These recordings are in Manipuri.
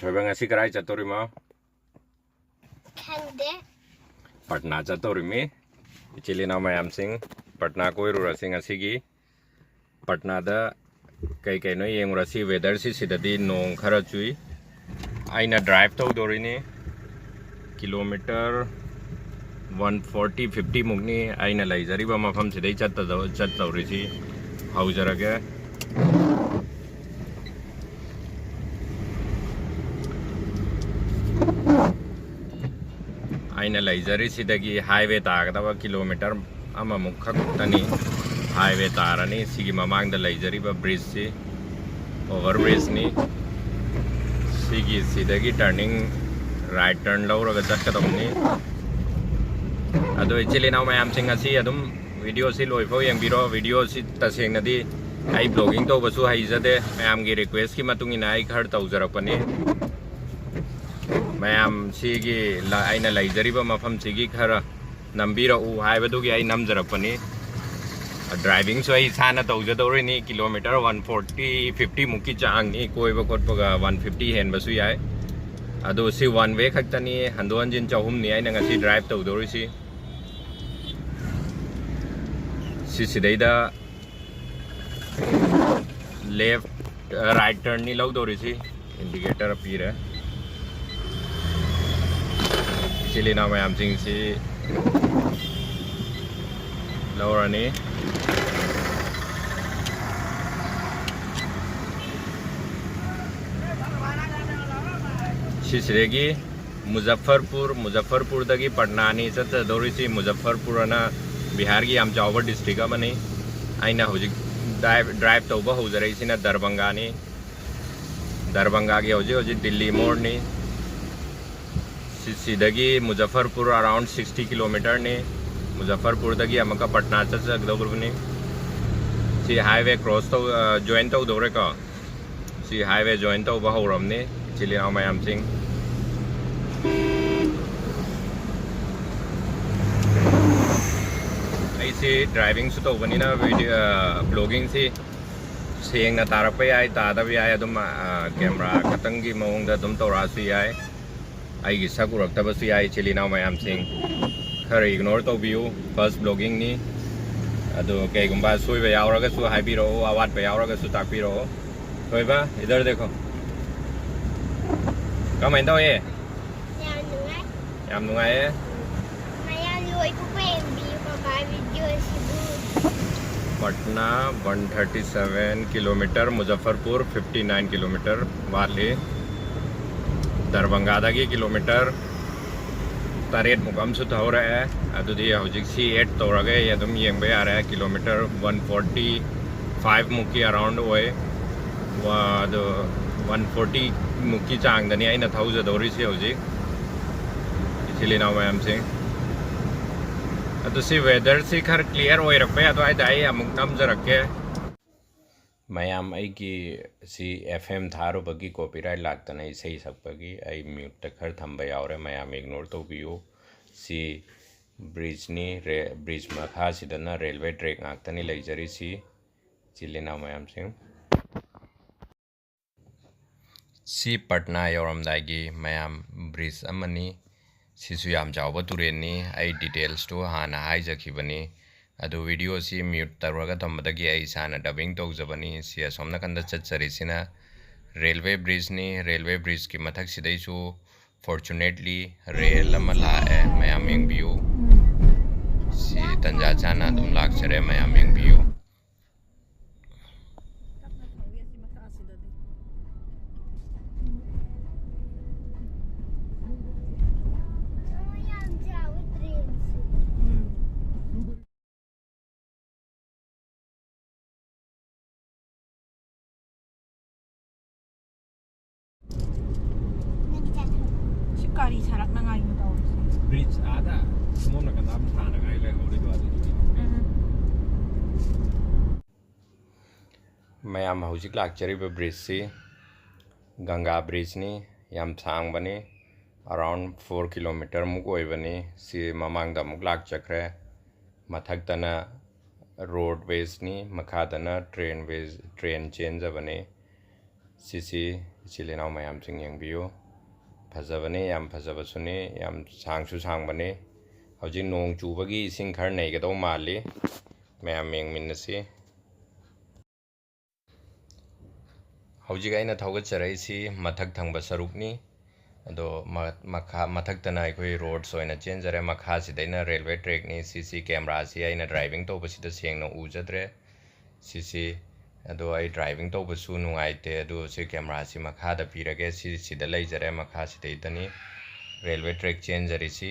थोबंग असी कराई चतुरिमा खंडे पटना चतुरिमी इचिलिना मयाम सिंह पटना कोइरुरा सिंह असिगी पटना दा कई कई नो येंगुरसी वेदर सिददी नोंग खरा चुई आइना ड्राइव तौदोरिनी किलोमीटर 140-50 मुगनी आइना लाइजरीबा मफम सिदै चत्तौरिसी हौजरगे आइना लाइजरी सिदगी हाईवे तागदबा किलोमीटर अममुख खक्तनी हाईवे तारनी सिगी ममांग दा लाइजरीबा ब्रिज सी ओवर ब्रिज नी सिगी सिदगी टर्निंग राइट टर्न लौरगा चक्कदबनी अदो इचिलिनाव मयाम सिंह असी अदुम वीडियो सी लोइफो यंगबिरो वीडियो सी तसेंगनदी आई ब्लॉगिंग तो बसु हाइजदे मयाम गी रिक्वेस्ट की मतुंगिना आई खर तौजरपनी मैम सिगी आइना लाइजरीबा मफम सिगी खर नंबीरऊ हाइबदुगी आई नमजरपनी ड्राइविंग सो आई साना तौजदौरिनी किलोमीटर 140-50 मुकी चांगनी कोइबा खोटपगा 150 हेनबसु याय अदो सी वन वे खक्तनी हंदो हंजिन चहुमनी आइना ngasi ड्राइव तौदौरिसी सिदैदा लेफ्ट राइट टर्न नी लौदौरिसी इंडिकेटर पीरे इसीलिए ना मैम सिंह सी लौरानी सिसरेगी मुजफ्फरपुर दगी पटनानी चतदौरिसी मुजफ्फरपुर ना बिहार की याम चावबा डिस्ट्रिक्ट अमनी आइना हुजिक ड्राइव तौबा हौजरैसिना दरभंगानी दरभंगा की हुजिक दिल्ली मोड़नी सिदगी मुजफ्फरपुर अराउंड 60 किलोमीटर ने मुजफ्फरपुर दगी अमका पटना चगदौरबनी सी हाईवे क्रॉस तो जॉइन तौदौरे को सी हाईवे जॉइन तौबा हौरमनी इचिलिनाव मयाम सिंह ऐसी ड्राइविंग से तौबनी ना वीडियो ब्लॉगिंग से सेंगना तारप याय तादब याय अदुम कैमरा खतंगी मौंग अदुम तौरासु याय आई सकुरक्तबसु याय इचिलिनाव मयाम सिंह खर इग्नोर तौबियु फर्स्ट ब्लॉगिंग नी अदो कईगुंबा सोइबा यावरगसु हाइबिरो अवाटबा यावरगसु ताकबिरो सोइबा इधर देखो कमाइन तौए याम नुंगाए पटना 137 किलोमीटर मुजफ्फरपुर 59 किलोमीटर वाले दरभंगा दगी किलोमीटर 8 मुकम सु थौरे अदुदी हौजिक सी 8 तौरगे यदुम येंबे आ रहा है किलोमीटर 145 मुकी अराउंड ओए वादो 140 मुकी चांगदनी आइना थौजदौरी से हौजिक इचिलिनाव मयाम सिंह अदो सी वेदर सी खर क्लियर ओइ रखपे अदो आई दाई अमुक नमजरके मैम की सी FM थारुबगी कॉपीराइट लागतना इसई सकपगी आई म्यूट खर थंबा यावरे मैम इग्नोर तौबियो सी ब्रिज मखा सिदना रेलवे ट्रैक ngakतनी लेजरी सी चिलिनाव मैम सी पटना यौरमदागी मैम ब्रिज अमनी सिसु याम चावबा तुरेनी आई डिटेल्स तो हाना हाइजखिबनी अदो वीडियो सी म्यूट तौरगा थम्बदगी आई साना डबिंग तौजबनी सी असोमना कंदा चतचरिसिना रेलवे ब्रिज की मथक सिदैसु फॉर्चुनेटली रेल अमा लाए मयाम येंगबियु सी तंजा चाना दुम लाक्चरे मयाम येंगबियु गाड़ी सड़क नंगाई में तो ब्रिज आदा मोना का नाम थाना गाई ले होरी दो मैम हौजिक लाक्चरीबा ब्रिज सी गंगा ब्रिज नी याम सांग बनी अराउंड 4 किलोमीटर मुक ओइबनी सी ममांग दा मुक लाक्चख्रे मथक्तना रोडवेज नी मखादना ट्रेन चेंज बने सी इचिल इनाउ मैम यंबियो फजबने याम फजबसुने याम सांगसु सांगबने हौजिक नोंग चुबगी इसिंग खर नैगदौ माली मैम यंगमिन्नसी हौजिक अइना थौगचरैसी मथक थंगबा सरुकनी अदो मथक्तना अखोई रोड्स ओइना चेंजरे मखासिदैना रेलवे ट्रैकनी सीसी कैमरा सी अइना ड्राइविंग तौबसिदा सेंगना उजद्रे सीसी अदो आई ड्राइविंग तौबसु नुंगाइते अदो सी कैमरा सी मखादा पीरगे सीसीदा लैजरे मखासिदैतनी रेलवे ट्रैक चेंजरिसी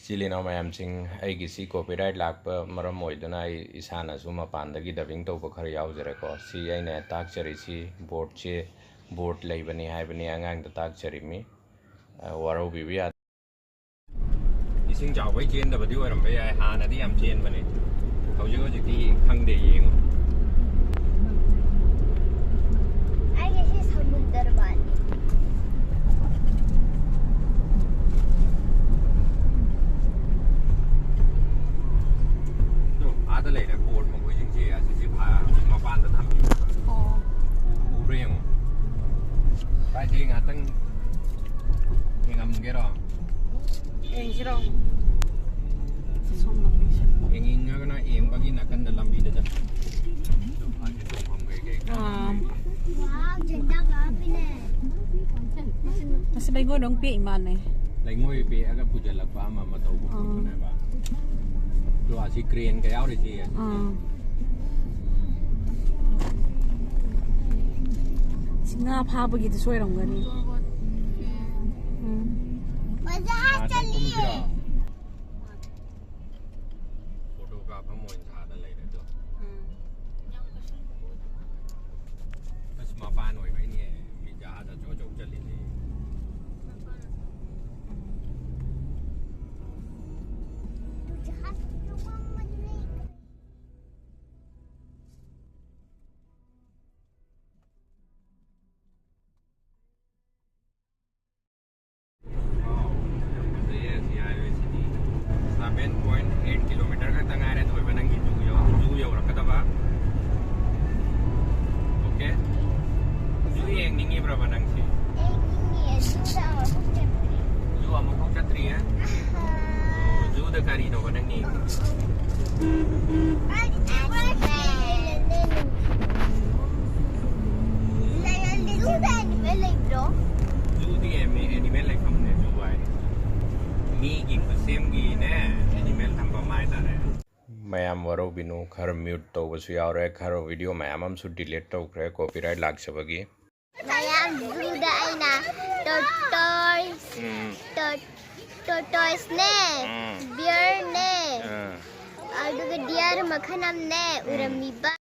चिलिना मैम सिंह कॉपीराइट लाप मरम ओइदुना इसानासु मपानदगी डबिंग तौब खर याउजरेको सी अइना ताकचरिसी बोर्ड लैबनी हाइबनी आंगांग ताकचरिमी वारौबिबि या इसिंग जावै चेंदबदि ओरमबे याय हानादि याम चेनबने हौजिक हौजिकदि खंगदे येंगो आइगे समुद्र वाली आदा लेना बोर्ड मगोई जिंगजे आसी भा मपान दा थम्मी उब्रे यंगो पाइजे ngaतंग येंगमगेरो Enjiro. Somna pisa. येंगिंगना येंबगी नकंद लंबी ददा तो आजे तो हम गए वाव झंडा कापिने Mas may ngonong pi iman eh. लाइंगोय पे अगर पुजलकपा मा मतौ बुनेबा तो आसी क्रेन का याव रे Nga phabagi da soiramgani. वजह चलिए फोटो का हम मोइन छादा लेरे तो बस मपान होय भाई ने मी जहाज जो जो चली थी kari do kan ni Judy animal like हमने जो आए मी की सेम की ने animal हम बमाई तारे मैम वरो बिनु खर म्यूट तो बसु यावरे खर वीडियो मैम हम सु डिलीट तो करे कॉपीराइट लाग सबगी मैम जुदा आइना tortoise ne bear ne aduga deer makhanam ne uramiba